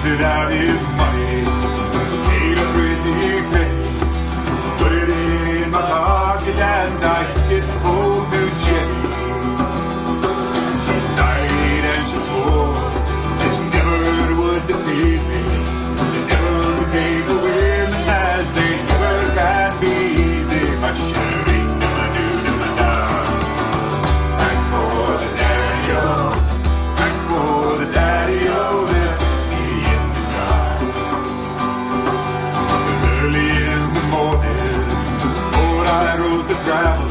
counted out his money, paid a pretty penny, put it in my pocket and I hit home to Jenny. She sighed and she swore that she never would deceive me, she never would take a women as they never can be easy. My sherry, do-ma-do-do-ma-da, and for the daddy-o, and for the daddy-o, there's whiskey in the jar. 'Twas early in the morning, before I rose to travel,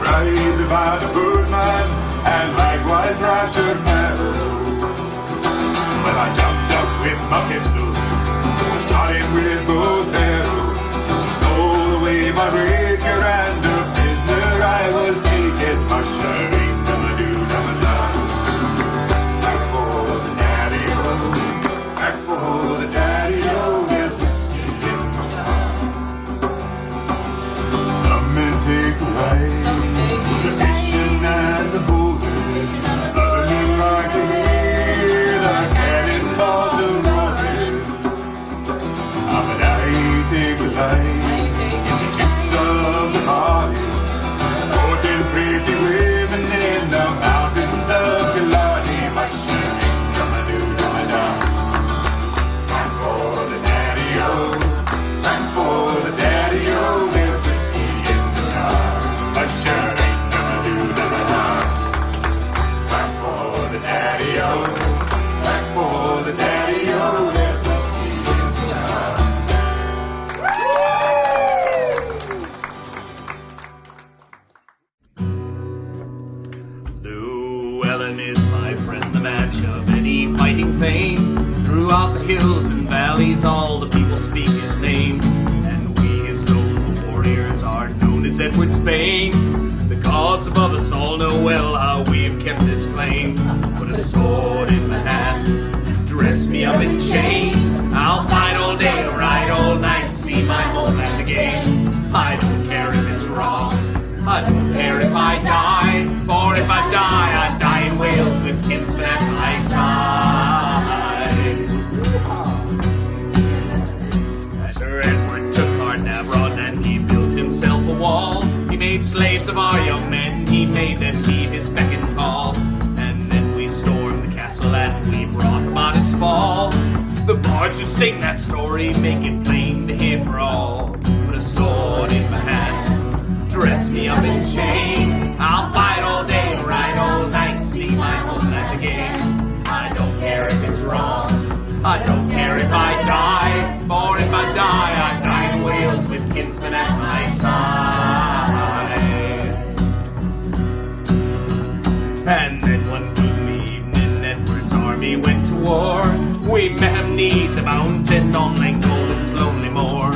rise about a birdman, and likewise Rasher Farrell. Well, I jumped up with my pistols, shot him with both arrows, stole away my rapier, and a prisoner I was taken. My sherry, do-ma-do-da-ma-da, back for the daddy-o, back for the daddy-o, there's whiskey in my heart. Some men take a ride, the fishing and the boulders, other men like to hear the cannonballs a roaring. Ah, but I take a light in the gifts of the party, courting pretty women in the mountains of Gallardi. My sherry, do-ma-do-da-ma-da, back for the daddy-o, back for the daddy-o, there's whiskey in the jar. My sherry, do-ma-do-da-ma-da, back for the daddy-o, back for the daddy-o, there's whiskey in the jar. Llewellyn is my friend, the match of any fighting thane. Throughout the hills and valleys all the people speak his name, and we his noble warriors are known as Edward's Bane. The gods above us all know well how we have kept this flame. Put a sword in my hand, dress me up in chain, I'll fight all day, ride all night, see my homeland again. I don't care if it's wrong, I don't care if I die, for if I die in Wales with kinsmen at my side. Sir Edward took Carnarvon and he built himself a wall. He made slaves of our young men, he made them heed his beck and call. And then we stormed the castle and we brought about its fall. The bards who sing that story make it plain to hear for all. Put a sword in my hand, dress me up in chain, I'll fight all day, ride all night, see my homeland again. I don't care if it's wrong, I don't care if I die, for if I die in Wales with kinsmen at my side. And then one gloomy evening Edward's army went to war. We met him 'neath the mountain on Langholden's lonely moor.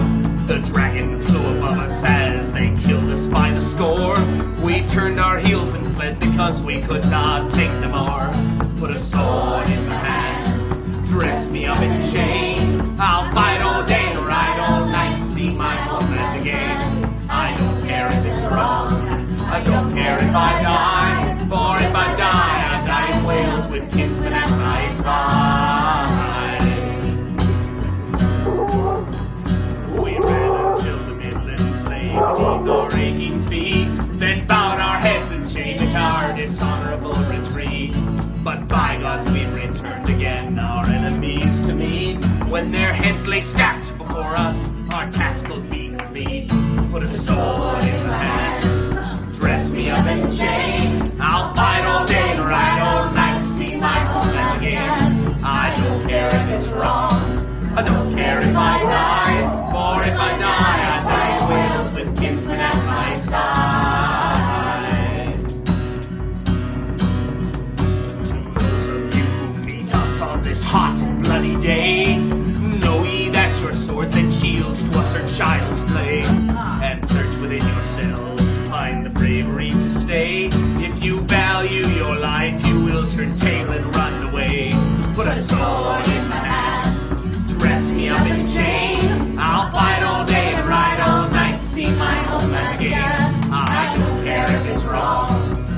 The dragon flew above us as they killed us by the score. We turned our heels and fled because we could not take no more. Put a sword in my hand, dress me up in chain, I'll fight all day, ride all night, see my homeland again. I don't care if it's wrong, I don't care if I die, for if I die in Wales with kinsmen at my side. We ran until the Midlands lay beneath our aching feet, then bowed our heads and chained at our dishonorable retreat. But by gods we returned again, our enemies to meet. When their heads lay stacked before us, our task will be complete. Put a sword in my hand, dress me up in chain, I'll fight all day, ride all night, see my homeland again. I don't care if it's wrong, I don't care if I die, for if I die in Wales with kinsmen at my side. To those of you who meet us on this hot and bloody day, know ye that your swords and shields to us are child's play. And search within yourselves to find the bravery to stay. If you value your life, you will turn tail and run away. Put a sword in my hand, dress me up in chain, I'll fight all day and ride all night, see my homeland again. I don't care if it's wrong,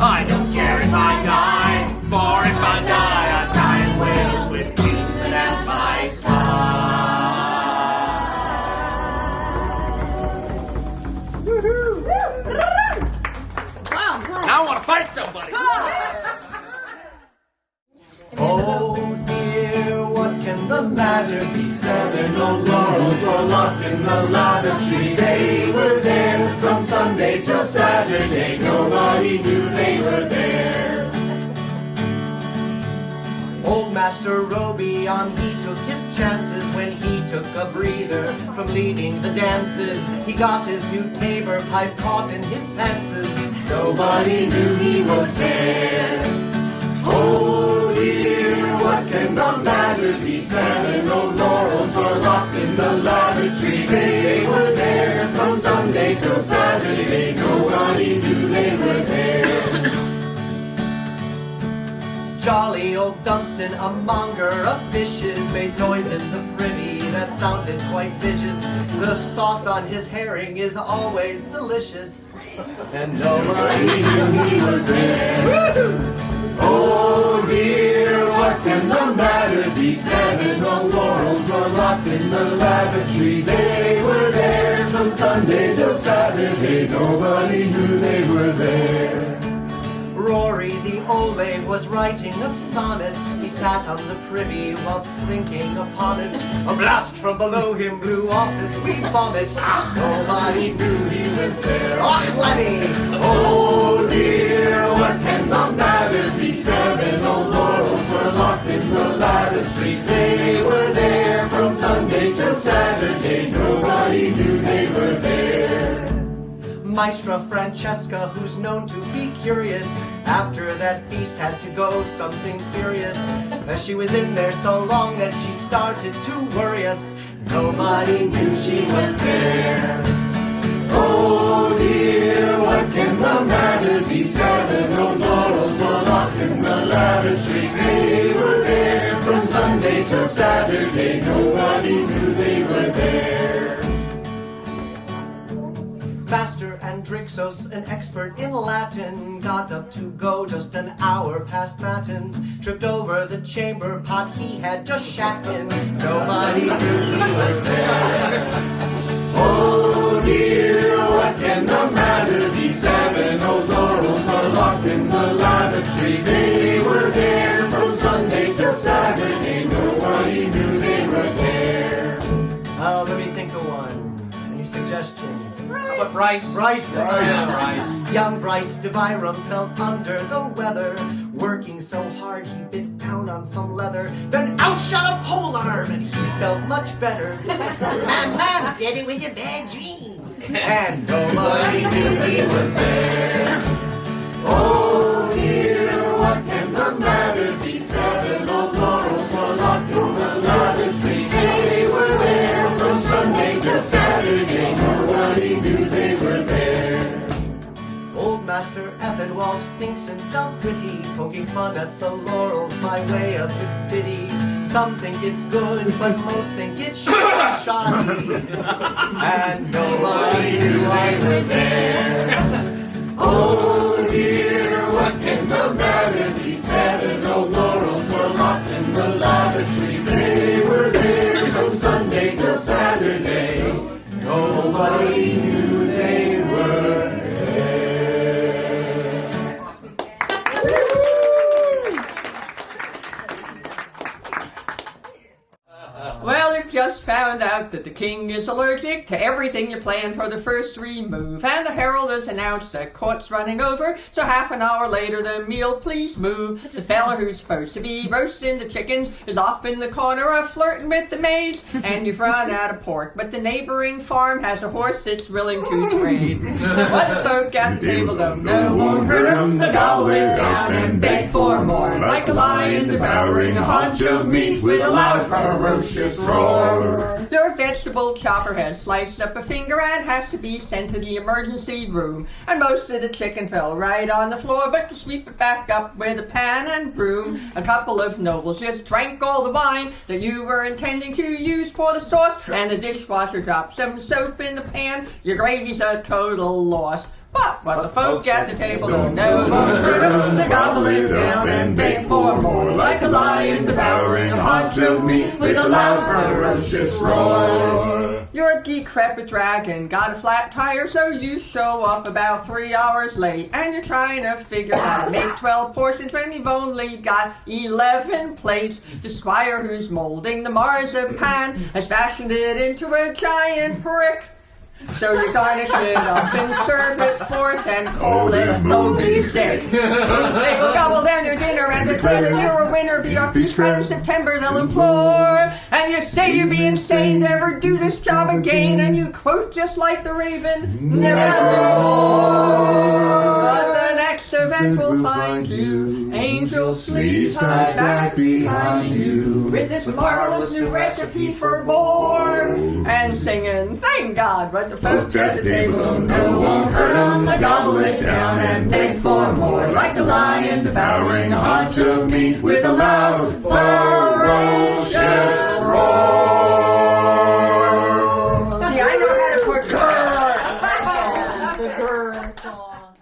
I don't care if I die, for if I die in Wales with kinsmen at my ice high. Now I want to fight somebody. Oh dear, what can the matter be? 7 old laurels were locked in the lavatory. They were there from Sunday till Saturday. Nobody knew they were there. Old Master Robion, he took his chances when he took a breather from leading the dances. He got his new tabor pipe caught in his pantses. Nobody knew he was there. Oh dear, what can the matter be? 7 old laurels were locked in the lavatory. They were there from Sunday till Saturday. Nobody knew they were there. Jolly old Dunstan, a monger of fishes, made noise in the privy that sounded quite vicious. The sauce on his herring is always delicious, and nobody knew he was there. Oh dear, what can the matter be? 7 old laurels were locked in the lavatory. They were there from Sunday till Saturday. Nobody knew they were there. Rory the Ole was writing a sonnet. He sat on the privy whilst thinking upon it. A blast from below him blew off his wee bonnet. Nobody knew he was there. H.Lady! Oh dear, what can the matter be? 7 old laurels were locked in the lavatory. They were there from Sunday till Saturday. Nobody knew they were there. Maestra Francesca, who's known to be curious, after that feast had to go something furious. She was in there so long that she started to worry us. Nobody knew she was there. Oh dear, what can the matter be? 7 old laurels were locked in the lavatory. They were there from Sunday till Saturday. Nobody knew they were there. Master Andrixos, an expert in Latin, got up to go just an hour past matins. Tripped over the chamber pot he had just shat in. Nobody knew he was there. Oh dear, what can the matter be? 7 old laurels were locked in the lavatory. They were there from Sunday till Saturday. Nobody knew they were there. Let me think of one. Any suggestions? How about Bryce? Bryce. Bryce. Young Bryce de Byram felt under the weather. Working so hard he bit down on some leather. Then out shot a pole arm and he felt much better. My mom said it was a bad dream. And nobody knew he was there. Oh dear, what can the matter be? 7 old laurels were locked in the lavatory. They were there from Sunday till Saturday. Nobody knew they were there. Old Master Effenwalt thinks himself pretty, poking fun at the laurels by way of his ditty. Some think it's good, but most think it's shoddy. And nobody knew I was there. Oh dear, what can the matter be? 7 old laurels were locked in the lavatory. They were there from Sunday till Saturday. Nobody knew they were there. Well, we've just found out that the king is allergic to everything you planned for the first remove, and the herald has announced that court's running over, so half an hour later the meal please move. The fella who's supposed to be roasting the chickens is off in the corner flirting with the maids, and you've run out of pork, but the neighboring farm has a horse that's willing to trade. What the folk at the table don't know won't hurt 'em. They gobble it down and beg for more, like a lion devouring a haunch of meat with a loud ferocious roar. Your vegetable chopper has sliced up a finger and has to be sent to the emergency room. And most of the chicken fell right on the floor, but to sweep it back up with a pan and broom, a couple of nobles just drank all the wine that you were intending to use for the sauce, and the dishwasher dropped some soap in the pan. Your gravy's a total loss. But what the folk at the table don't know, they gobble it down and beg for more. Like a lion devouring a haunch of meat with a loud ferocious roar. Your decrepit dragon got a flat tire, so you show up about 3 hours late. And you're trying to figure out how to make 12 portions when you've only got 11 plates. The squire who's molding the marzipan has fashioned it into a giant brick. So you garnish it up and serve it forth and call it a bogey stick. They will gobble down your dinner and declare that you're a winner. Be our feast in September they'll implore. And you say you'd be insane to ever do this job again. And you quote just like the raven, nevermore. But the next event will find you, angel sleeves tied back behind you, with this marvelous new recipe for more. And singing, thank God, but the folks at the table no one heard them. They gobble it down and beg for more, like a lion devouring a haunch of meat with a loud, ferocious roar. See, I know how to put The girl song.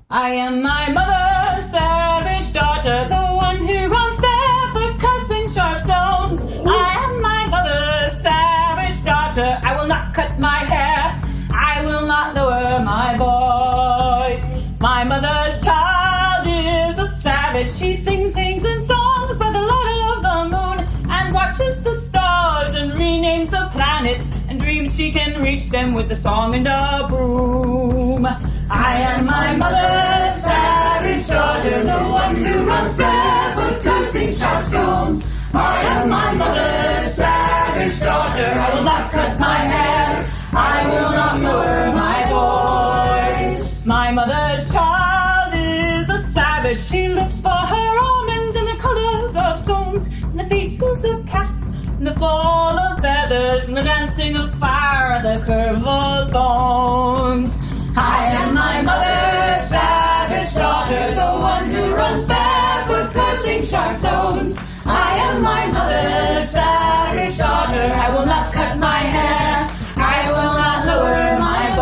I am my mother's savage daughter, the one who runs barefoot, cussing sharp stones. I am my mother's savage daughter. I will not cut my hair. I will not lower my voice. My mother's child is a savage. She sings and songs by the light of the moon, and watches the stars and renames the planets, and dreams she can reach them with a song and a broom. I am my mother's savage daughter, the one who runs barefoot, toasting sharp stones. I am my mother's savage daughter. I will not cut my hair. I will not lower my voice. My mother's child is a savage. She looks for her almonds in the colors of stones, in the faces of cats, in the fall of feathers, in the dancing of fire, and the curve of bones. I am my mother's savage daughter, the one who runs barefoot, cursing sharp stones. I am my mother's savage daughter. I will not cut my hair. I will not lower my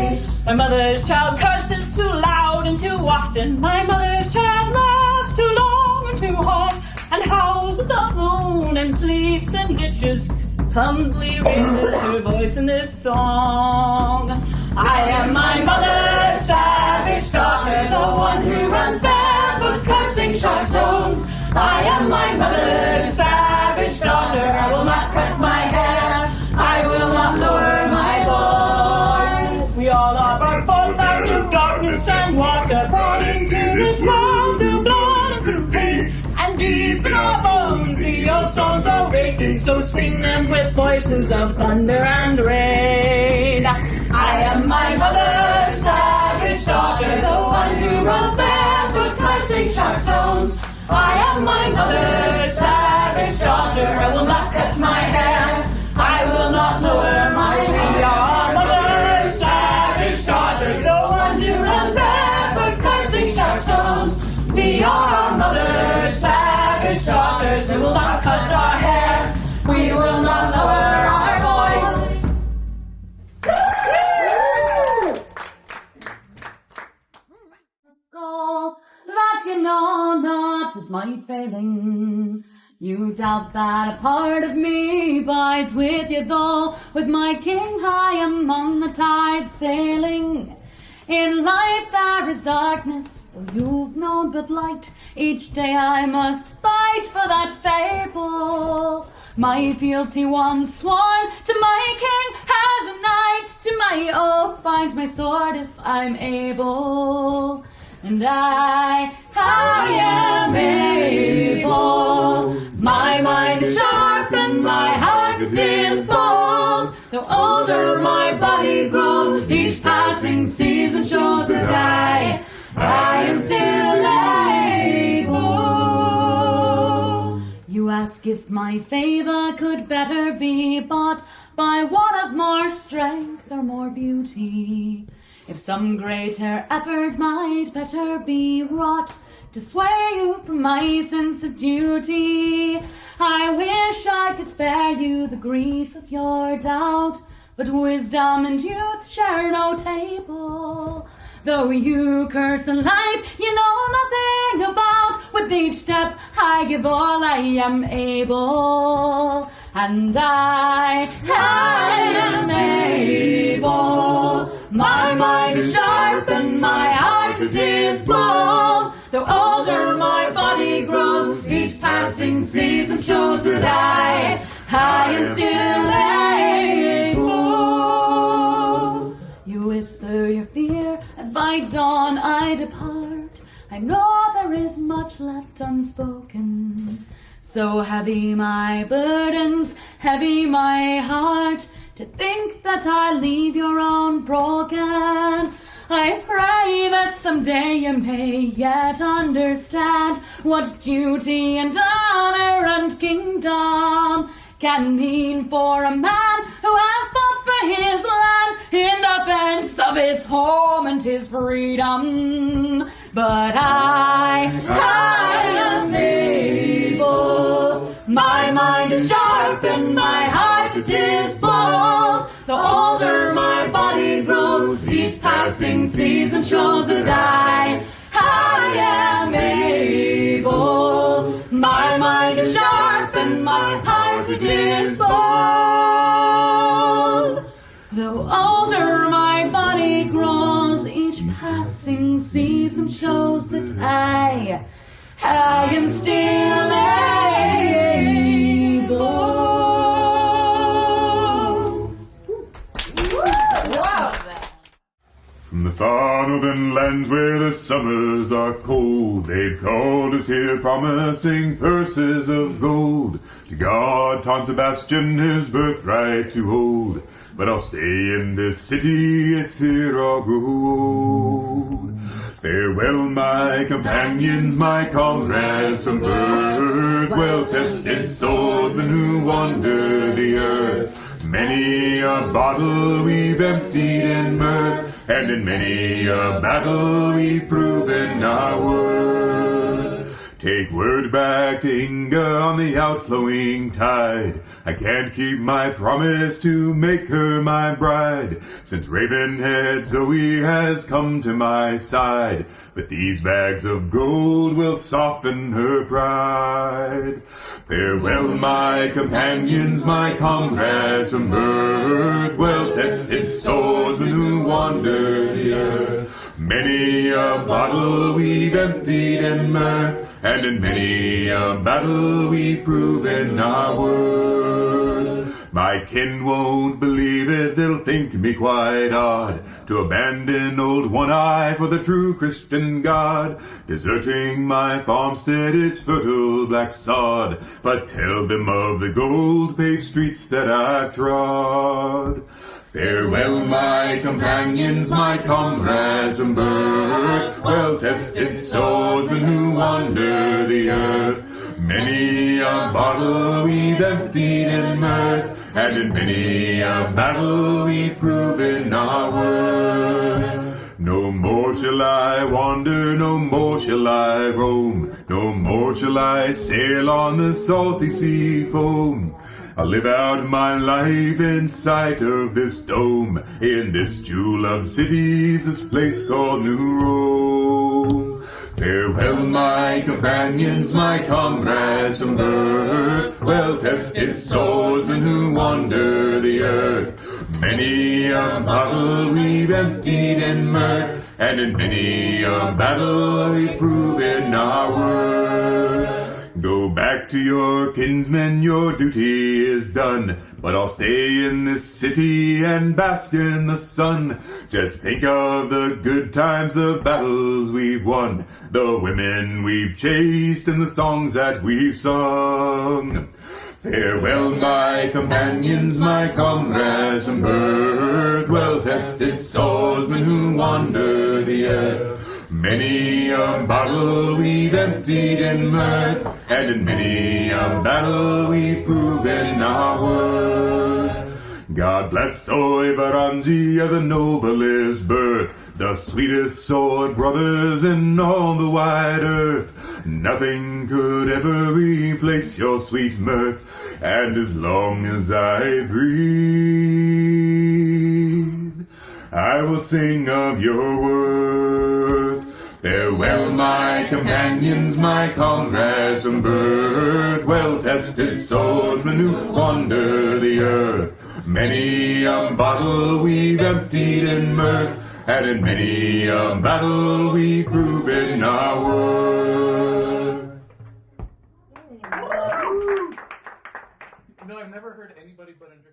voice. My mother's child curses too loud and too often. My mother's child laughs too long and too hard, and howls at the moon and sleeps in ditches, clumsily raises her voice in this song. I am my mother's savage daughter, the one who runs barefoot, cursing sharp stones. I am my mother's savage daughter. I will not cut my hair. I will not lower my voice. We all are brought forth out of darkness and walk apart into this world through blood and through pain. And deep in our bones the old songs are waking, so sing them with voices of thunder and rain. I am my mother's savage daughter, the one who runs barefoot, cursing sharp stones. I am my mother's savage daughter. I will not cut my hair. I will not lower my voice. We are our mother's savage daughters, the ones who run barefoot, cursing sharp stones. We are our mother's savage daughters, who will not cut our hair. We will not lower our voice. That you know not is my failing. You doubt that a part of me bides with you, though with my king high among the tides sailing. In life there is darkness, though you've known but light. Each day I must fight for that fable. My fealty once sworn to my king as a knight, to my oath binds my sword if I'm able. And I am able. My mind is sharp and my heart it is bold. Though older my body grows, each passing season shows that I am still able. You ask if my favor could better be bought by one of more strength or more beauty. If some greater effort might better be wrought to sway you from my sense of duty, I wish I could spare you the grief of your doubt, but wisdom and youth share no table. Though you curse in life you know nothing about, with each step I give all I am able. And I am able. My mind is sharp and my heart it is bold. Though older my body grows, each passing season shows that I am still able. You whisper your fear as by dawn I depart. I know there is much left unspoken. So heavy my burdens, heavy my heart, to think that I leave your own broken. I pray that someday you may yet understand what duty and honor and kingdom can mean for a man who has fought for his land in defense of his home and his freedom. But I am able. My mind is sharp and my heart it is bold. The older my body grows, each passing season shows that I am able. My mind is sharp and my heart it is bold. Though older my body grows, each passing season shows that I am still able. From the far northern lands where the summers are cold, they've called us here promising purses of gold, to guard Ton Sebastian his birthright to hold. But I'll stay in this city, it's here I'll grow old. Farewell my companions, my comrades from birth, well-tested swordsmen who wander the earth. Many a bottle we've emptied in mirth, and in many a battle we've proven our worth. Take word back to Inga on the outflowing tide. I can't keep my promise to make her my bride, since Ravenhead Zoe has come to my side. But these bags of gold will soften her pride. Farewell my companions, my comrades from birth, well-tested swordsmen who wander the earth. Many a bottle we've emptied in mirth, and in many a battle we've proven our worth. My kin won't believe it, they'll think me quite odd, to abandon old One-Eye for the true Christian God, deserting my farmstead, its fertile black sod. But tell them of the gold-paved streets that I've trod. Farewell my companions, my comrades from birth, well-tested swordsmen who wander the earth. Many a bottle we've emptied in mirth, and in many a battle we've proven our worth. No more shall I wander, no more shall I roam, no more shall I sail on the salty sea foam. I'll live out my life in sight of this dome, in this jewel of cities, this place called New Rome. Farewell my companions, my comrades from birth, well-tested swordsmen who wander the earth. Many a bottle we've emptied in mirth, and in many a battle we've proven our worth. Go back to your kinsmen, your duty is done, but I'll stay in this city and bask in the sun. Just think of the good times, the battles we've won, the women we've chased, and the songs that we've sung. Farewell my companions, my comrades from birth, well-tested swordsmen who wander the earth. Many a bottle we've emptied in mirth, and in many a battle we've proven our worth. God bless Oivarangi of the noblest birth, the sweetest sword brothers in all the wide earth. Nothing could ever replace your sweet mirth, and as long as I breathe, I will sing of your worth. Farewell, my companions, my comrades from birth, well-tested swordsmen who wander the earth. Many a bottle we've emptied in mirth, and in many a battle we've proven our worth. No, I've never heard anybody but Andrixos.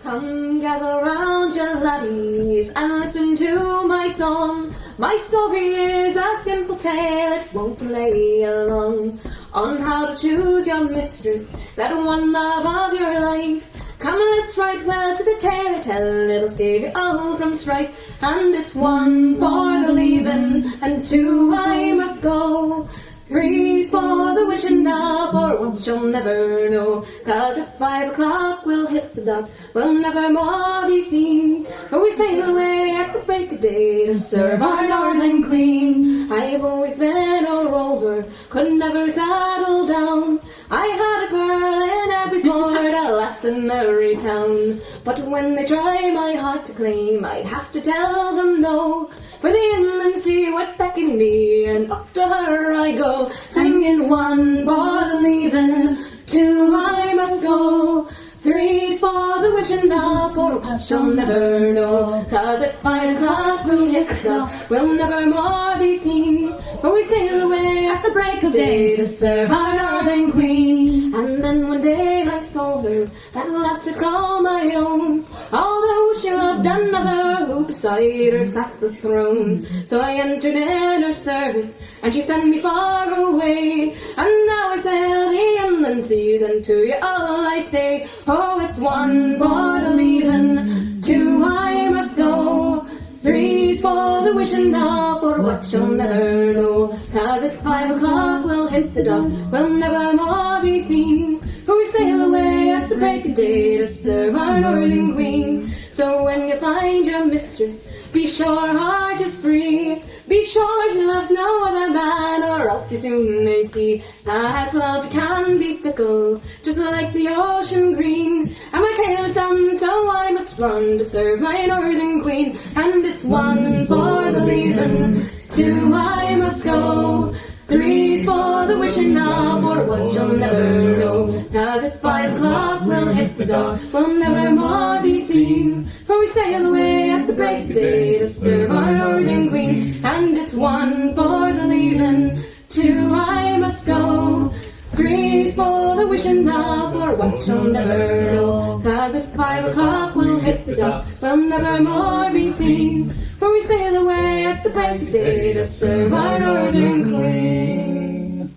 Come gather round, your laddies, and listen to my song. My story is a simple tale, it won't delay you long. On how to choose your mistress, that one love of your life. Come, let's ride well to the tale I tell, it'll save you all from strife. And it's 1 for the leaving, and 2 I must go. 3's for the wishing now, for what you'll never know. 'Cause at 5 o'clock we'll hit the dock, we'll never more be seen. For we sail away at the break of day to serve our northern queen. I've always been a rover, could never settle down. I had a girl in every port, a lass in every town. But when they try my heart to claim, I'd have to tell them no. For the inland sea would beckon me, and off to her I go, singing 1 for the leaving, 2 I must go. 3's for the wishing now, for what you'll never know. 'Cause at 5 o'clock we'll hit the dock, we'll never more be seen. For we sail away at the break of day to serve our northern queen. And then one day I saw her, that lass I'd call my own, although she loved another who beside her sat the throne. So I entered in her service, and she sent me far away. And now I sail the inland seas, and to you all I say, oh, it's 1 for the leaving, 2 I must go. 3's for the wishing now, for what you'll never know. 'Cause at 5 o'clock we'll hit the dock, we'll never more be seen. For we sail away at the break of day to serve our northern queen. So when you find your mistress, be sure her heart is free. Be sure she loves no other man, or else you soon may see that love can be fickle, just like the ocean green. And my tail is done, so I must run to serve my northern queen. And it's 1 for the leaving, 2 I must go. 3's for the wishing now, for what you'll never know. 'Cause at 5 o'clock we'll hit the dock, we'll never more be seen. For we sail away at the break of day to serve our northern queen. And it's 1 for the leaving, 2 I must go. 3's for the wishing now, for what you'll never know. 'Cause at 5 o'clock we'll hit the dock, we'll never more be seen. For we sail away at the break of day to serve our northern queen.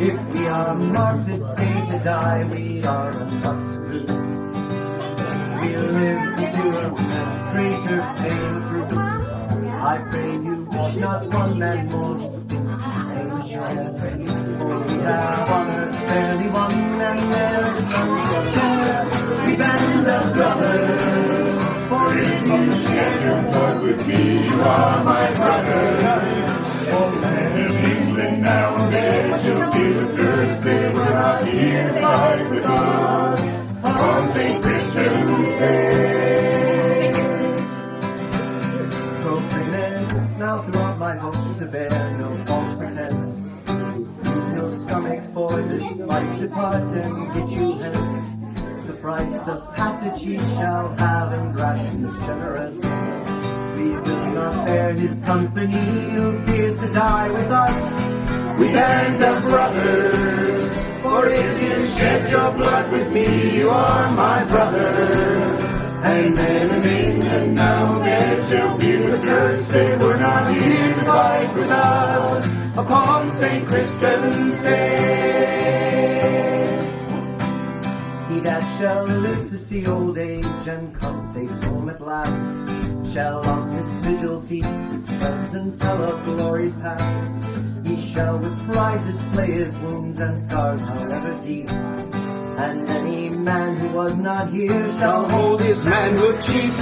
If we are marked this day to die, we are enough to lose. We'll live to do and greater fame produce. I pray you wish not 1 man more. For we have honors fairly won, and there is none to spare. We band of brothers, for if you share your blood with me, you are my brother. Oh, men of England, now and then you'll feel the curse. They were not here to fight with us on St. Christian's Day. Proclaim it now throughout my hopes to bear no false pretense. No stomach for this life, depart and get you hence. The price of passage he shall have, and rations generous. We will not bear his company, who fears to die with us. We band of brothers, for if you shed your blood with me, you are my brother. And men in England now again shall feel the curse. They were not here to fight with us upon St. Crispin's Day. He that shall live to see old age and come safe home at last, shall on this vigil feast his friends and tell of glories past. He shall with pride display his wounds and scars, however deep. And any man who was not here shall hold his manhood cheap.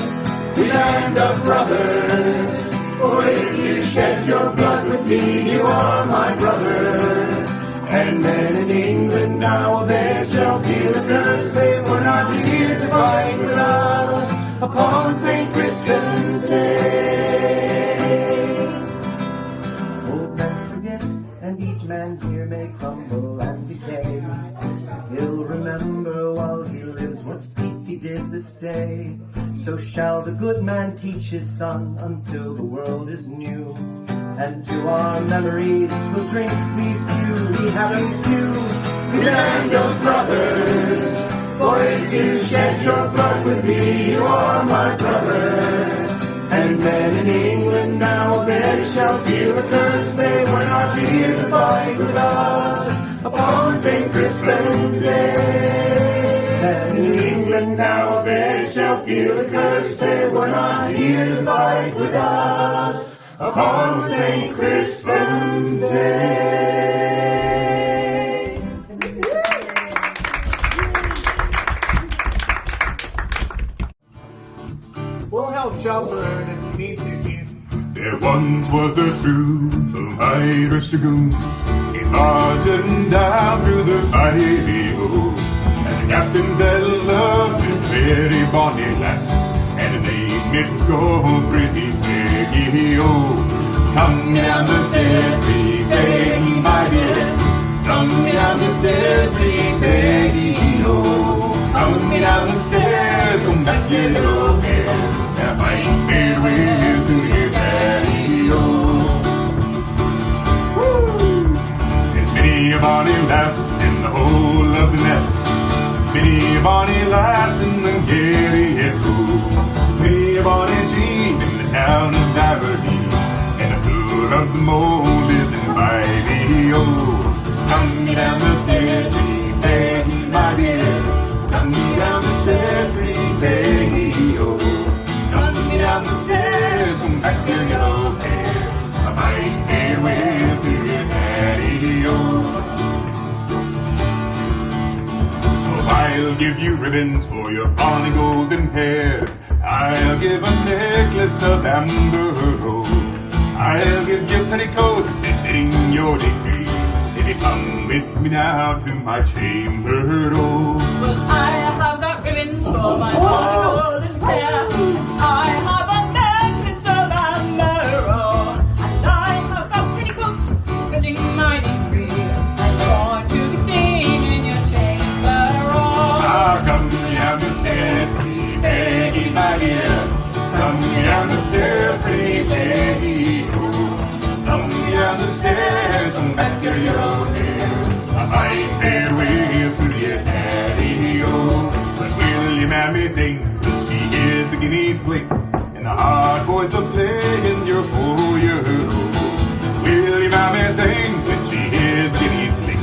We band of brothers, for if you shed your blood with me, you are my brother. And men in England now fight with us upon St. Crispin's Day. Old men forget, and each man here may crumble and decay. He'll remember while he lives what feats he did this day. So shall the good man teach his son until the world is new. And to our memories we'll drink, we few, we haven't few. Land of brothers, for if you shed your blood with me, you are my brother. And men in England now they shall feel the curse. They were not here to fight with us upon St. Crispin's Day. Men in England now they shall feel the curse. They were not here to fight with us upon St. Crispin's Day. We'll help Shelford if you need to, Keith. There once was a troop of Irish dragoons. He marching down through the Fyvie, oh. And the captain fell in love with very bonny lass, and the name it go pretty Peggy, oh. Come down the stairs, sweet Peggy, my dear. Come down the stairs, sweet Peggy, oh. Come down the stairs, come back your little hair. Now fight farewell to your daddy, oh. Woo! There's many a bonny lass in the whole of the nest. Many a bonny lass in the Garraed, oh. Many a bonny jean in the town of Aberdeen. And the floor of the mold is in Fyvie, oh. Come down the stairs, sweet Peggy, my dear. Come down the stairs, sweet Peggy, oh. Come down the stairs, come back to your old hair. I might farewell to your daddy, oh. Oh, I'll give you ribbons for your bonny golden hair. I'll give a necklace of amber, oh. I'll give you petticoats fitting your degree. If you come with me now to my chamber, oh. Well, I have got ribbons for my bonny golden hair. I have a necklace of amber, oh. And I have got petticoats fitting my degree. I want to be seen in your chamber, oh. Ah, come down the stairs, pretty Peggy, my dear. Come down the stairs, pretty Peggy, oh. Come down the stairs, come back to your old hair. I might farewell to your daddy, oh. But will you mammy think that she is the guinea's queen? And the hard voice of playing your 4-year-old. Will you mammy think that she is the guinea's queen?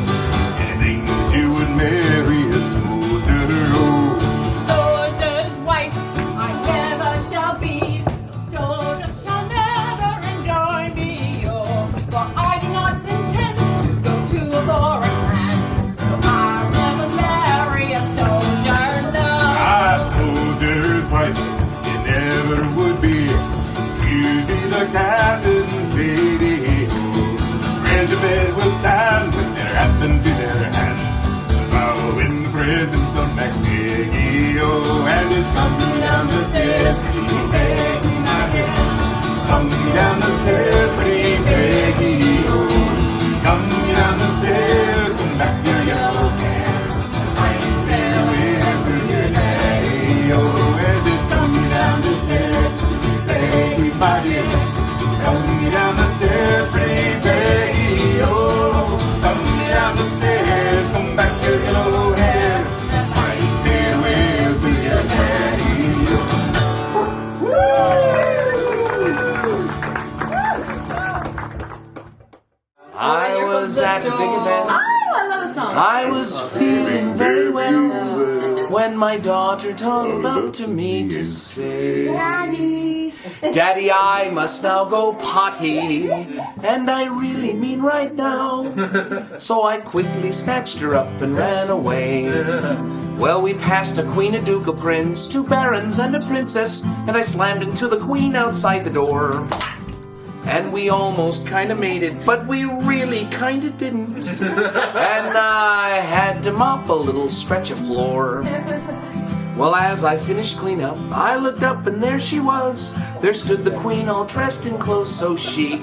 And think that you would marry a soldier, oh. Soldier's wife I never shall be. Soldier shall never enjoy me, oh. For I do not intend to go to a foreign land. So I'll never marry a soldier, no. Ah, soldier's wife, you never would be. You'd be the captain's lady, oh. Regiment will stand with their hats into their hands, following the presence of MacNeill, oh. And it's coming down the stairs, pretty Peggy, my dear. Come down the stairs, pretty Peggy, oh. Come down the stairs, come back to your hair. I'm farewell to your daddy, oh. And it's coming down the stairs, Peggy, my dear. Come down the stairs, pretty Peggy, oh. Come down the stairs, come back to your hair. I'm farewell to your daddy, oh. I was at a big event. Oh, I love a song. I was feeling very well when my daughter toddled up to me to say, Daddy, I must now go potty, and I really mean right now. So I quickly snatched her up and ran away. Well, we passed a queen, a duke, a prince, 2 barons, and a princess, and I slammed into the queen outside the door. And we almost kinda made it, but we really kinda didn't. And I had to mop a little stretch of floor. Well, as I finished cleanup, I looked up and there she was. There stood the queen all dressed in clothes so chic.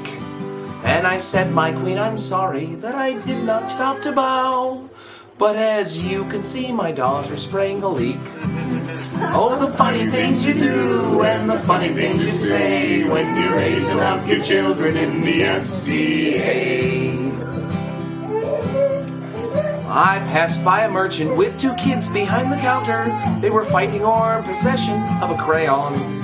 And I said, my queen, I'm sorry that I did not stop to bow. But as you can see, my daughter sprang a leak. Oh, the funny things you do and the funny things you say when you're raising up your children in the SCA. I passed by a merchant with 2 kids behind the counter. They were fighting over possession of a crayon.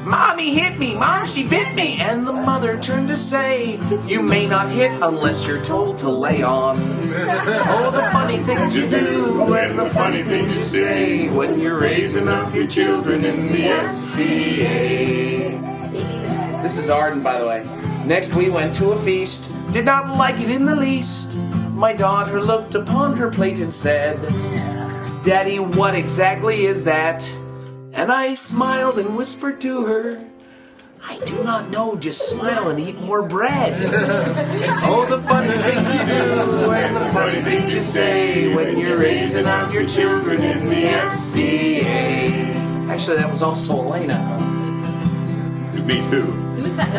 Mommy hit me, Mom, she bit me. And the mother turned to say, you may not hit unless you're told to lay on. Oh, the funny things you do and the funny things you say when you're raising up your children in the SCA. This is Arden, by the way. Next we went to a feast. Did not like it in the least. My daughter looked upon her plate and said, Daddy, what exactly is that? And I smiled and whispered to her, I do not know, just smile and eat more bread. Oh, the funny things you do and the funny things you say when you're raising up your children in the SCA. Actually, that was also Elena. Me too. Who is that?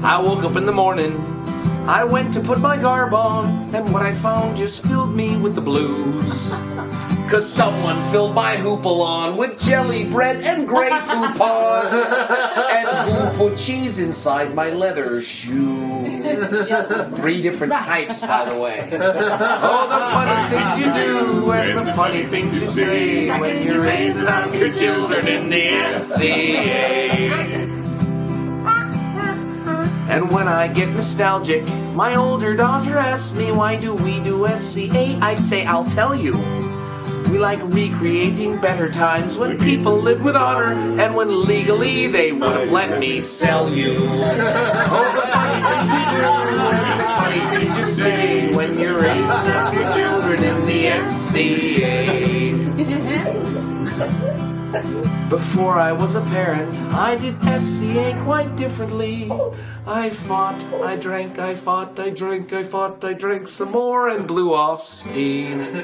I woke up in the morning. I went to put my garb on, and what I found just filled me with the blues. 'Cause someone filled my hoopalon with jelly bread and Grey Poupon. And who put cheese inside my leather shoe? 3 different types, by the way. Oh, the funny things you do and the funny things you say when you're raising up your children in the SCA. And when I get nostalgic, my older daughter asks me, why do we do SCA? I say, I'll tell you. We like recreating better times when people lived with honor and when legally they would have let me sell you. Oh, the funny things you do and the funny things you say when you're raising up your children in the SCA. Before I was a parent, I did SCA quite differently. I fought, I drank, I fought, I drank, I fought, I drank some more and blew off steam.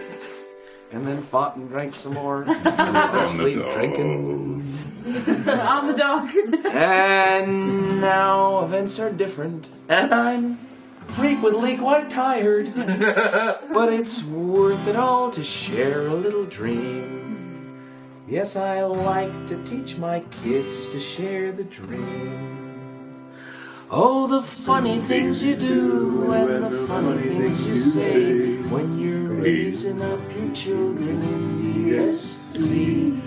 And then fought and drank some more. Mostly drinking. On the dog. And now events are different. And I'm frequently quite tired. But it's worth it all to share a little dream. Yes, I like to teach my kids to share the dream. Oh, the funny things you do and the funny things you say when you're raising up your children in the SCA.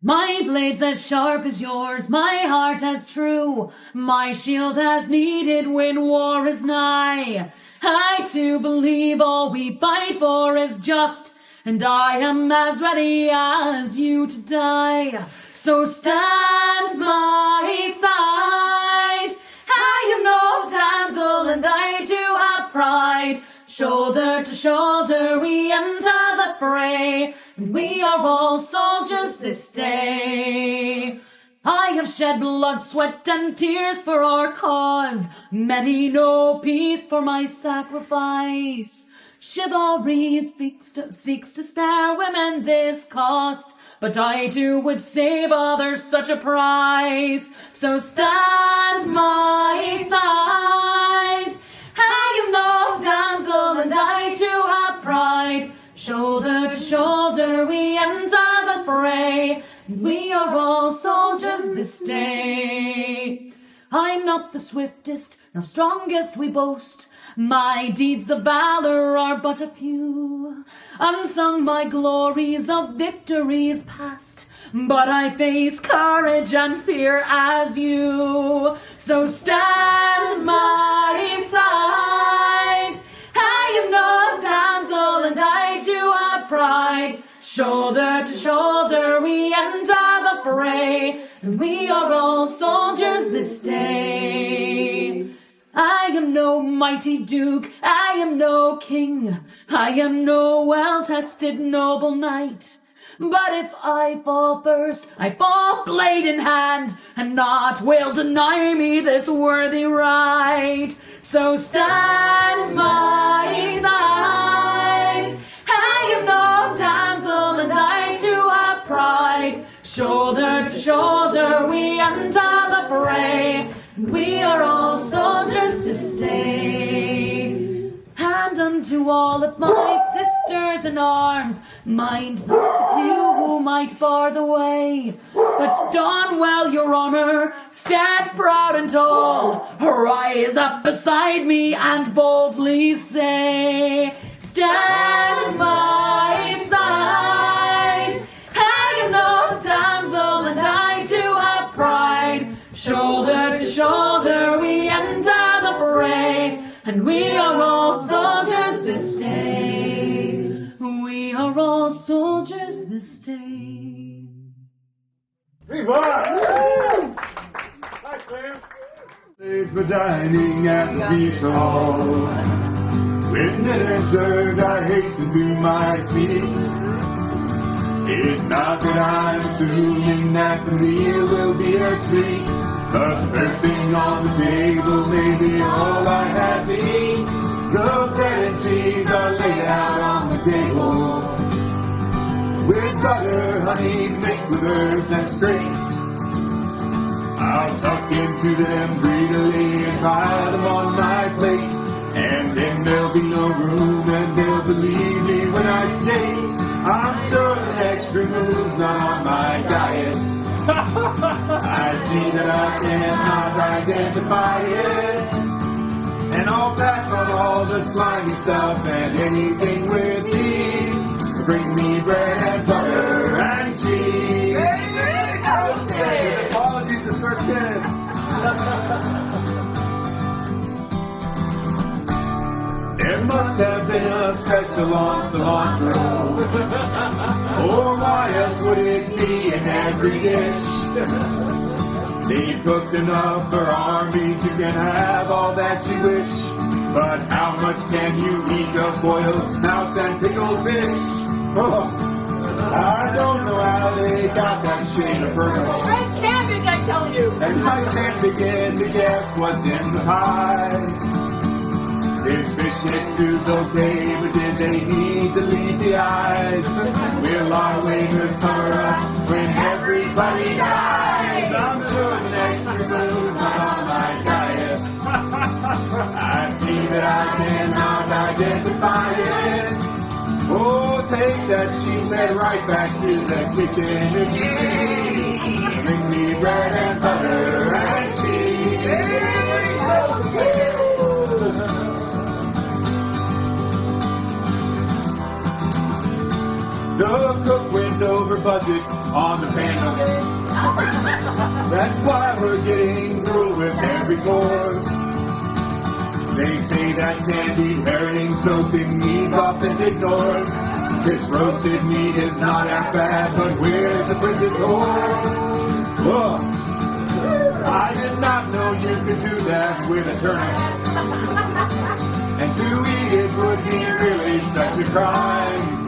My blade's as sharp as yours, my heart as true, my shield as needed when war is nigh. I too believe all we fight for is just, and I am as ready as you to die. So stand my side. I am no damsel and I do have pride. Shoulder to shoulder we enter the fray, and we are all soldiers this day. I have shed blood, sweat, and tears for our cause. Many know peace for my sacrifice. Chivalry seeks to spare women this cost, but I too would save others such a price. So stand my side. I am no damsel and I too have pride. Shoulder to shoulder we enter the fray, and we are all soldiers this day. I'm not the swiftest, nor strongest we boast. My deeds of valor are but a few. Unsung my glories of victories past, but I face courage and fear as you. So stand my side. I am no damsel and I do have pride. Shoulder to shoulder we enter the fray, and we are all soldiers this day. I am no mighty duke, I am no king, I am no well-tested noble knight. But if I fall first, I fall blade in hand, and naught will deny me this worthy right. So stand by side. I am no damsel, and I do have pride. Shoulder to shoulder we enter the fray. We are all soldiers this day. And unto all of my sisters in arms, mind not the few who might bar the way, but don well your armor, stand proud and tall, rise up beside me and boldly say, stand by side. I am no damsel, and I do have pride. Shoulder to shoulder we enter the fray, and we are all soldiers this day. We are all soldiers this day. Viva! Hi, Claire. Stayed for dining at the feast hall. When dinner's served, I hasten to my seat. It's not that I'm assuming that the meal will be a treat, but the first thing on the table may be all I have to eat. The bread and cheese are laid out on the table, with butter, honey, mixed with herbs and scrapes. I'll tuck into them greedily and pile them on my plate, and then there'll be no room, and they'll believe me when I say I'm sure an extra move's not on my diet. I see that I cannot identify it, and I'll pass on all the slimy stuff and anything with these. So bring me bread and butter and cheese. Apologies to Sir There must have been a special on cilantro, or why else would it be in every dish? They've cooked enough for armies, you can have all that you wish. But how much can you eat of boiled snouts and pickled fish? Oh, I don't know how they got that shade of purple. Red cabbage, I tell you! And I can't begin to guess what's in the pies. This fish and stew's okay, but did they need to leave the eyes? Will our waiters cover us when everybody dies? I'm sure the next remove's not on my diet. I see that I cannot identify it. Oh, take that cheese head right back to the kitchen if you please. Bring me bread and butter and cheese. The cook went over budget on the pan. That's why we're getting through with every course. They say that candied herring soaked in meat authentic Norse. This roasted meat is not half bad, but where's the printed horse? Whoa. I did not know you could do that with a turnip. And to eat it would be really such a crime.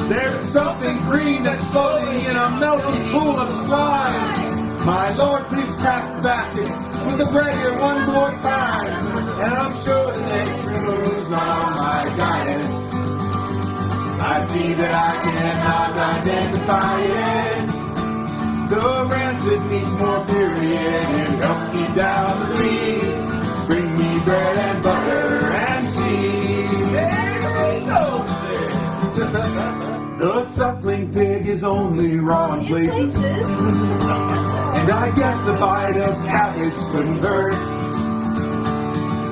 There's something green that's floating in a melting pool of slime. My lord, please pass the basket with the bread here one more time. And I'm sure the next remove's not on my diet. I see that I cannot identify it. The rancid needs more period. It helps keep down the fleas. Bring me bread and butter and cheese. There we go. The suckling pig is only raw in places, and I guess a bite of cabbage couldn't hurt.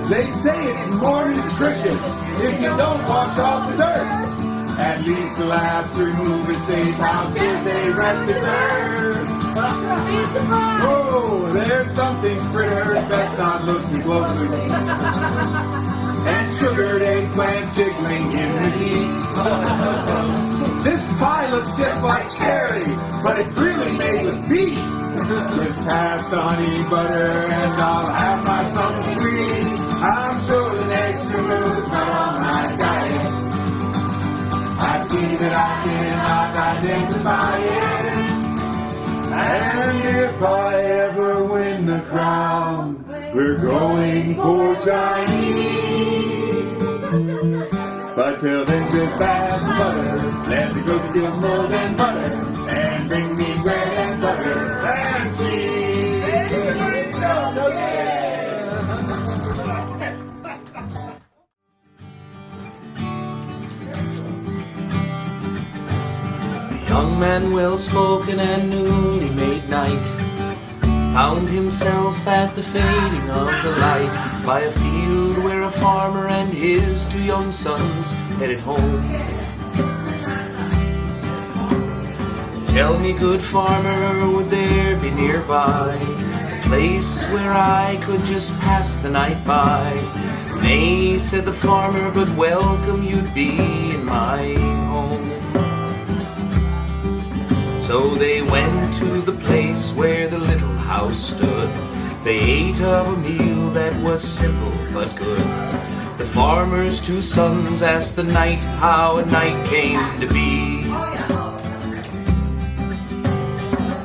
They say it's more nutritious if you don't wash off the dirt. At least the last remove is safe. How did they rent dessert? Oh, there's something fritter, best not look too closely. And sugared eggplant jiggling in the heat. This pie looks just like cherry, but it's really made with beets. With past honey butter and I'll have my something sweet. I'm sure the next remove's not on my diet. I see that I cannot identify it. And if I ever win the crown, we're going for Chinese. But till then, goodbye to butter. Let the cook steal more than butter. And bring me bread and butter and cheese. A young man well spoken and newly made knight found himself at the fading of the light by a field where a farmer and his 2 young sons headed home. Tell me, good farmer, would there be nearby a place where I could just pass the night by? Nay, said the farmer, but welcome you'd be in my home. So they went to the place where the little house stood. They ate of a meal that was simple but good. The farmer's 2 sons asked the knight how a night came to be.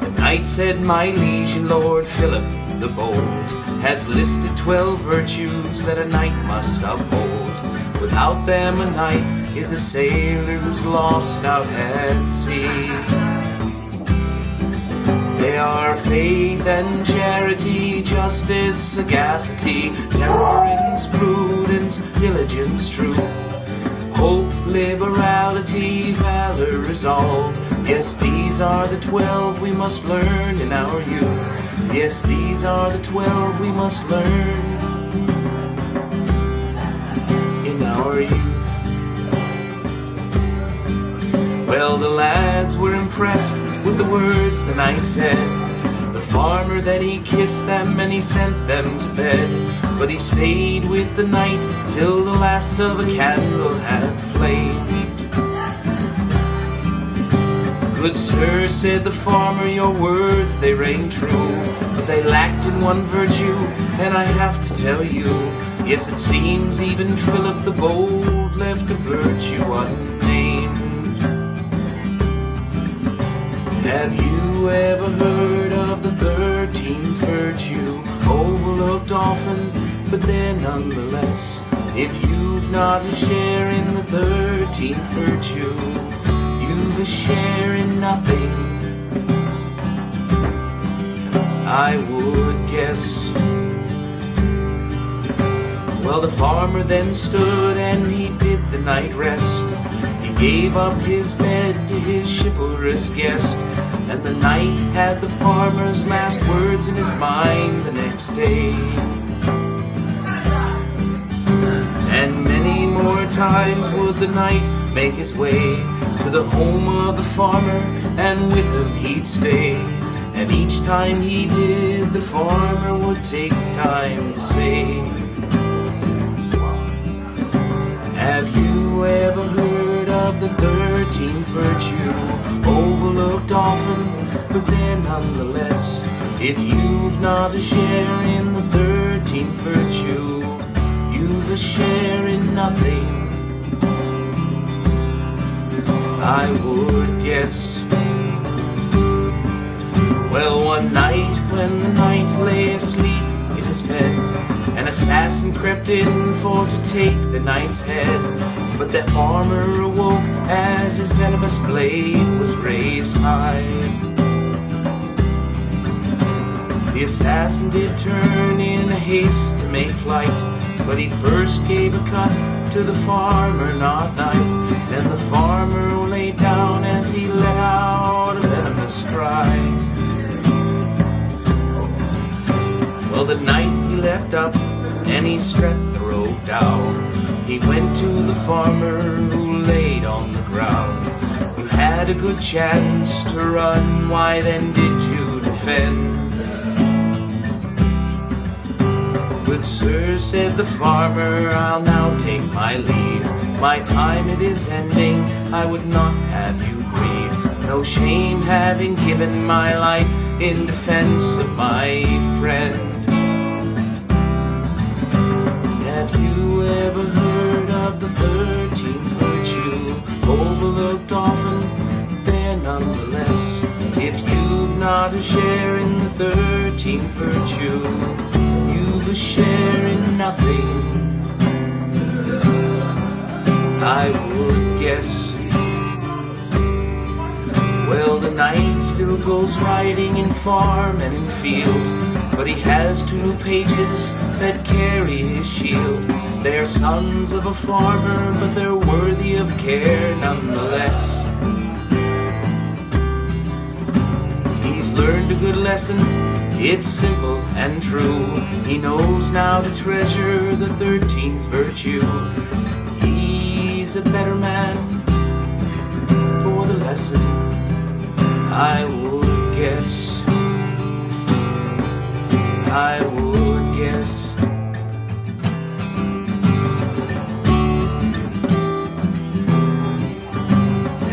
The knight said, my liege and Lord Philip the Bold has listed 12 virtues that a knight must uphold. Without them a knight is a sailor who's lost out at sea. They are faith and charity, justice, sagacity, temperance, prudence, diligence, truth, hope, liberality, valor, resolve. Yes, these are the 12 we must learn in our youth. Yes, these are the 12 we must learn in our youth. Well, the lads were impressed with the words the knight said. The farmer that he kissed them and he sent them to bed. But he stayed with the knight till the last of a candle had flamed. Good sir, said the farmer, your words they rang true, but they lacked in one virtue, and I have to tell you. Yes, it seems even Philip the Bold left a virtue unnamed. Have you ever heard of the 13th virtue? Overlooked often, but then nonetheless, if you've not a share in the 13th virtue, you've a share in nothing, I would guess. Well, the farmer then stood and he bid the knight rest. He gave up his bed to his chivalrous guest, and the knight had the farmer's last words in his mind the next day. And many more times would the knight make his way to the home of the farmer, and with him he'd stay. And each time he did, the farmer would take time to say, have you ever heard of the 13th virtue? Overlooked often, but then nonetheless, if you've not a share in the 13th virtue, you've a share in nothing, I would guess. Well, one night when the knight lay asleep in his bed, an assassin crept in for to take the knight's head. But that farmer awoke as his venomous blade was raised high. The assassin did turn in a haste to make flight, but he first gave a cut to the farmer, not knight. And the farmer lay down as he let out a venomous cry. Well, the knight he leapt up and he strapped the rope down. He went to the farmer who laid on the ground. You had a good chance to run, why then did you defend? Good sir, said the farmer, I'll now take my leave. My time it is ending, I would not have you grieve. No shame having given my life in defense of my friend. Have you ever heard of the 13th virtue? Overlooked often, there nonetheless, if you've not a share in the 13th virtue, you've a nothing, I would guess. Well, the knight still goes riding in farm and in field, but he has 2 new pages that carry his shield. They're sons of a farmer, but they're worthy of care nonetheless. He's learned a good lesson, it's simple and true. He knows now to treasure the 13th virtue. He's a better man for the lesson, I would guess. I would guess.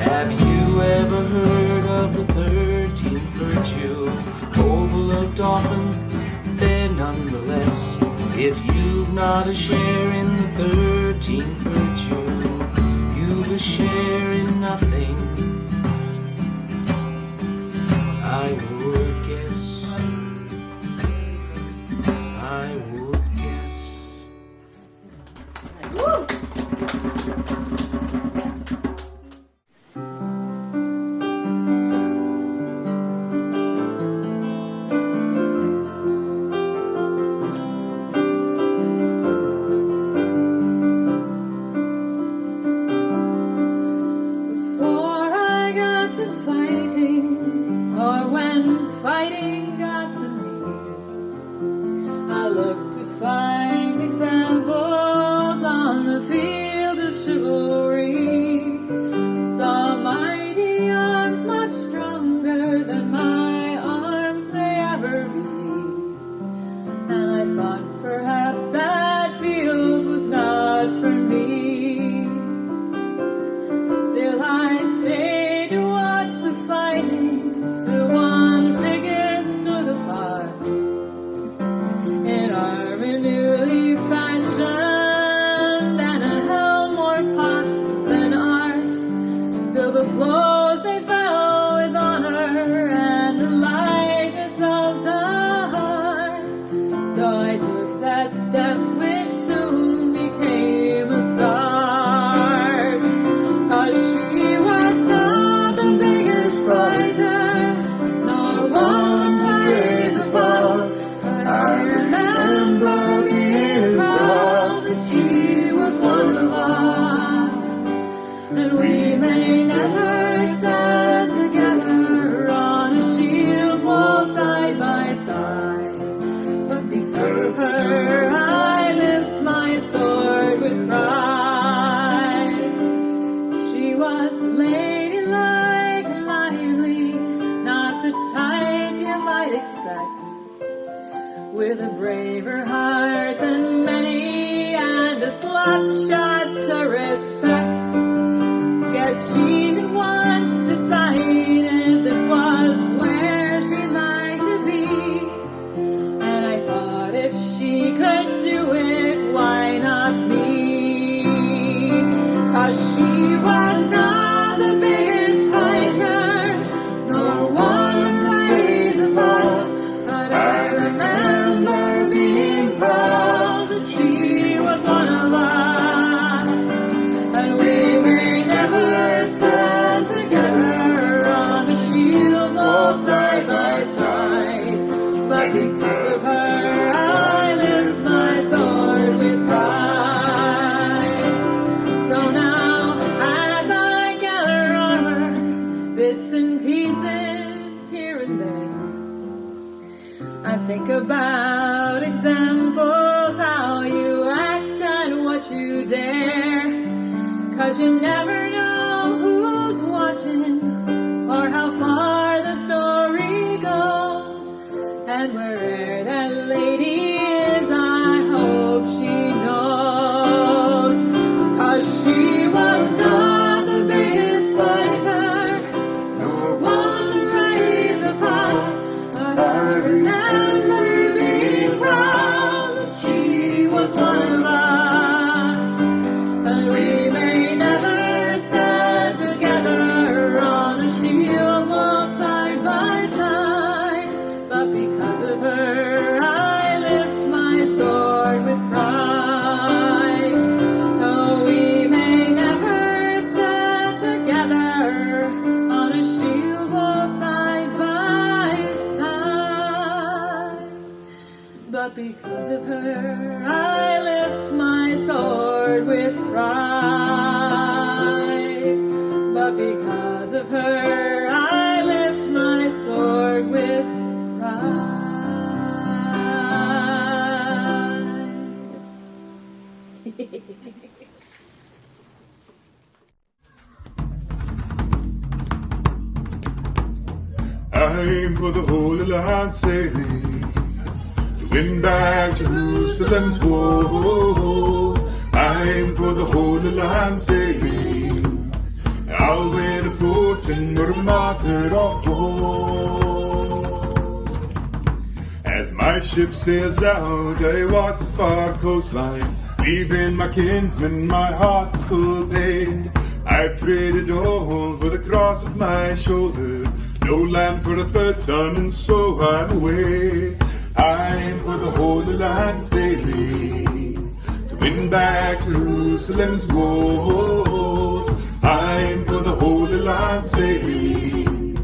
Have you ever heard of the 13th virtue? Overlooked often, there nonetheless. If you've not a share in the 13th virtue, you've a share in nothing, I would guess. I would guess. Before I got to fighting, or when fighting got to me, I looked to find examples on the field of chivalry. Saw mighty arms much stronger than my arms may ever be, and I thought perhaps that field was not for me. Still I stayed to watch the fighting till one figure stood apart, in armor newly fashioned and a helm more pot than ours. Still the blows they fell with honor and the lightness of the heart. So I took that step which soon became a start. 'Cause she was not the biggest fighter, nor one to raise a fuss, but I remember being proud that she was one of us. And we may never stand together on a shield wall side by side, but because of her I lift my sword with pride. She was ladylike, lively, not the type you might expect, with a braver heart than many and a slot-shot to respect. Guess she had once decided this was where she'd like to be, and I thought if she could do it, why not me? 'Cause she was not the biggest fighter, nor one to raise a fuss, but I remember being proud that she was one of us. And we may never stand together on a shield wall side by side, but because of her I lift my sword with pride. So now as I gather armor, bits and pieces here and there, I think about examples, how you act and what you dare. 'Cause you never know who's watching, or how far the story goes. And where'er that lady is, I hope she knows. 'Cause she was not the biggest fighter, nor one to raise a fuss, but I remember being proud that she was one of us. And we may never stand together on a shield wall side by side, but because of her I lift my sword with pride. but because of her I lift my sword with pride. But because of her I lift my sword with pride. I'm for the Holy Land sailing to win back Jerusalem's walls. I'm for the Holy Land sailing. I'll win a fortune or a martyr or fall. As my ship sails out, I watch the far coastline, leaving my kinsmen, my heart is full of pain. I've traded all for the cross of my shoulder, no land for a third son, and so I'm away. I'm for the Holy Land sailing to win back Jerusalem's walls. I'm for the Holy Land sailing.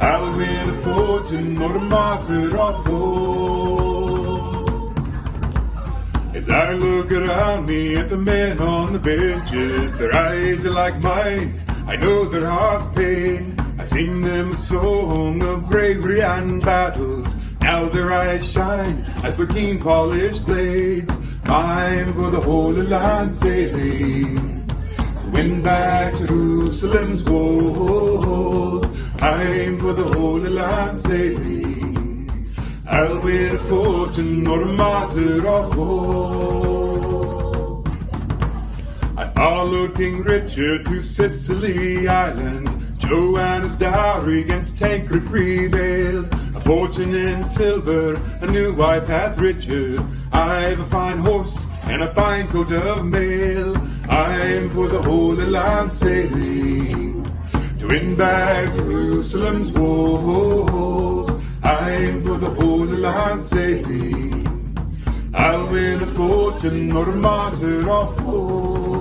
I'll win a fortune or a martyr or fall. As I look around me at the men on the benches, their eyes are like mine, I know their hearts pain. I sing them a song of bravery and battles. Now their eyes shine as their keen polished blades. I'm for the Holy Land sailing to win back Jerusalem's walls. I'm for the Holy Land sailing. I'll win a fortune or a martyr or fall. I followed King Richard to Sicily Island. Joanna's dowry against Tancred prevailed. A fortune in silver, a new wife hath Richard. I've a fine horse and a fine coat of mail. I'm for the Holy Land sailing to win back Jerusalem's walls. I'm for the Holy Land sailing. I'll win a fortune or a martyr or fall.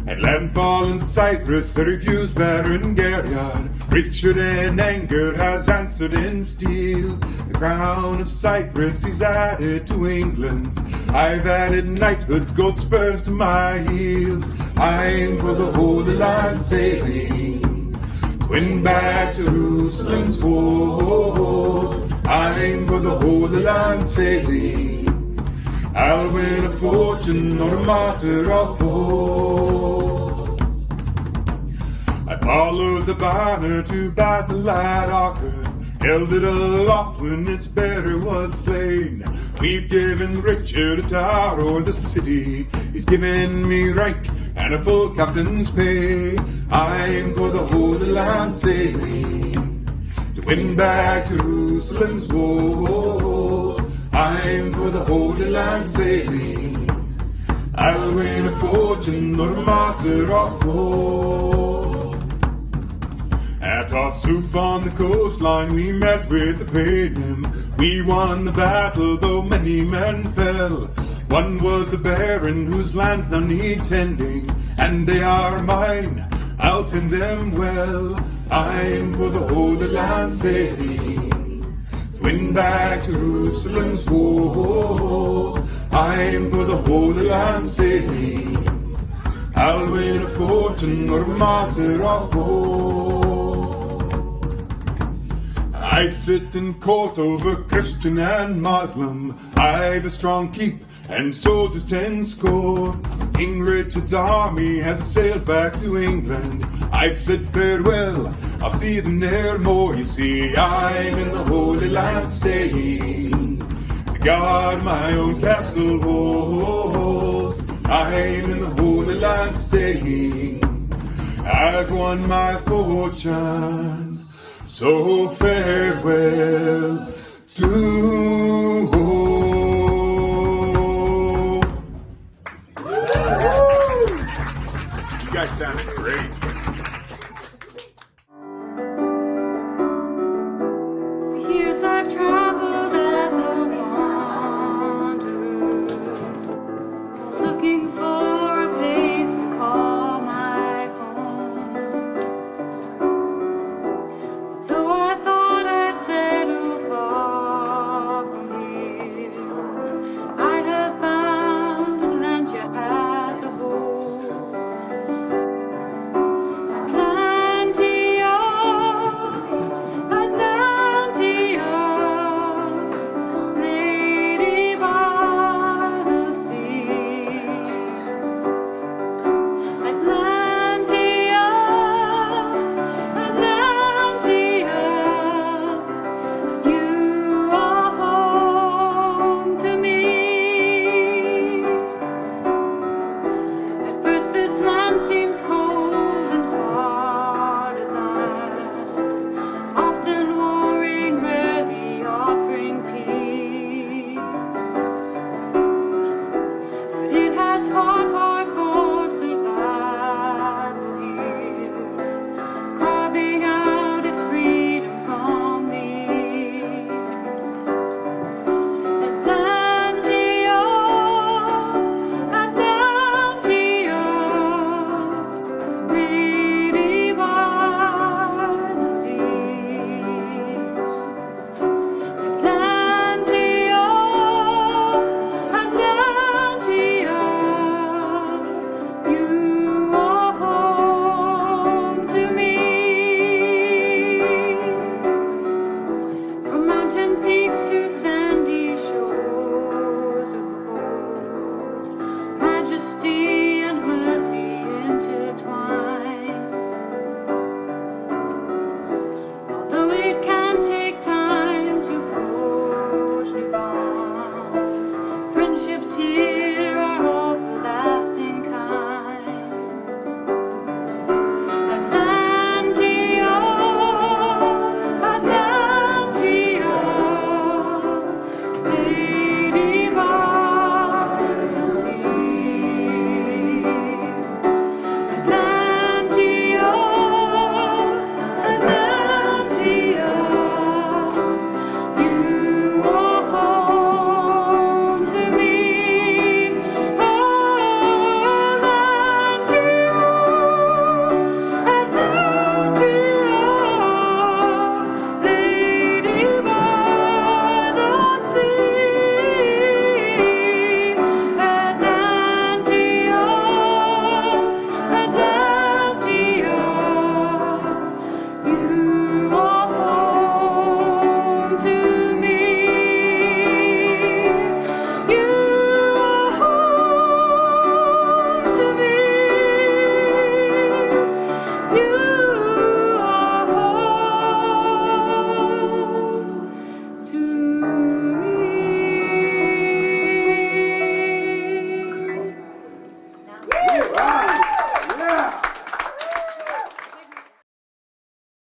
At landfall in Cyprus they refused Baron Garraed. Richard in anger has answered in steel. The crown of Cyprus he's added to England's. I've added knighthoods, gold spurs to my heels. I'm for the Holy Land sailing to win back Jerusalem's walls. I'm for the Holy Land sailing. I'll win a fortune or a martyr or fall. I followed the banner to battle at Acre, held it aloft when its bearer was slain. We've given Richard a tower o'er the city, he's given me rank and a full captain's pay. I'm for the Holy Land sailing to win back Jerusalem's walls. I'm for the Holy Land sailing. I'll win a fortune or a martyr or fall. At Orsuf on the coastline we met with the Paynim. We won the battle though many men fell. One was a baron whose lands now need tending, and they are mine, I'll tend them well. I'm for the Holy Land sailing to win back Jerusalem's walls. I'm for the Holy Land sailing. I'll win a fortune or a martyr or fall. I sit in court over Christian and Muslim. I've a strong keep and soldiers 10 score. King Richard's army has sailed back to England. I've said farewell, I'll see them ne'er more. You see, I'm in the Holy Land staying to guard my own castle walls. I'm in the Holy Land staying. I've won my fortune, so farewell to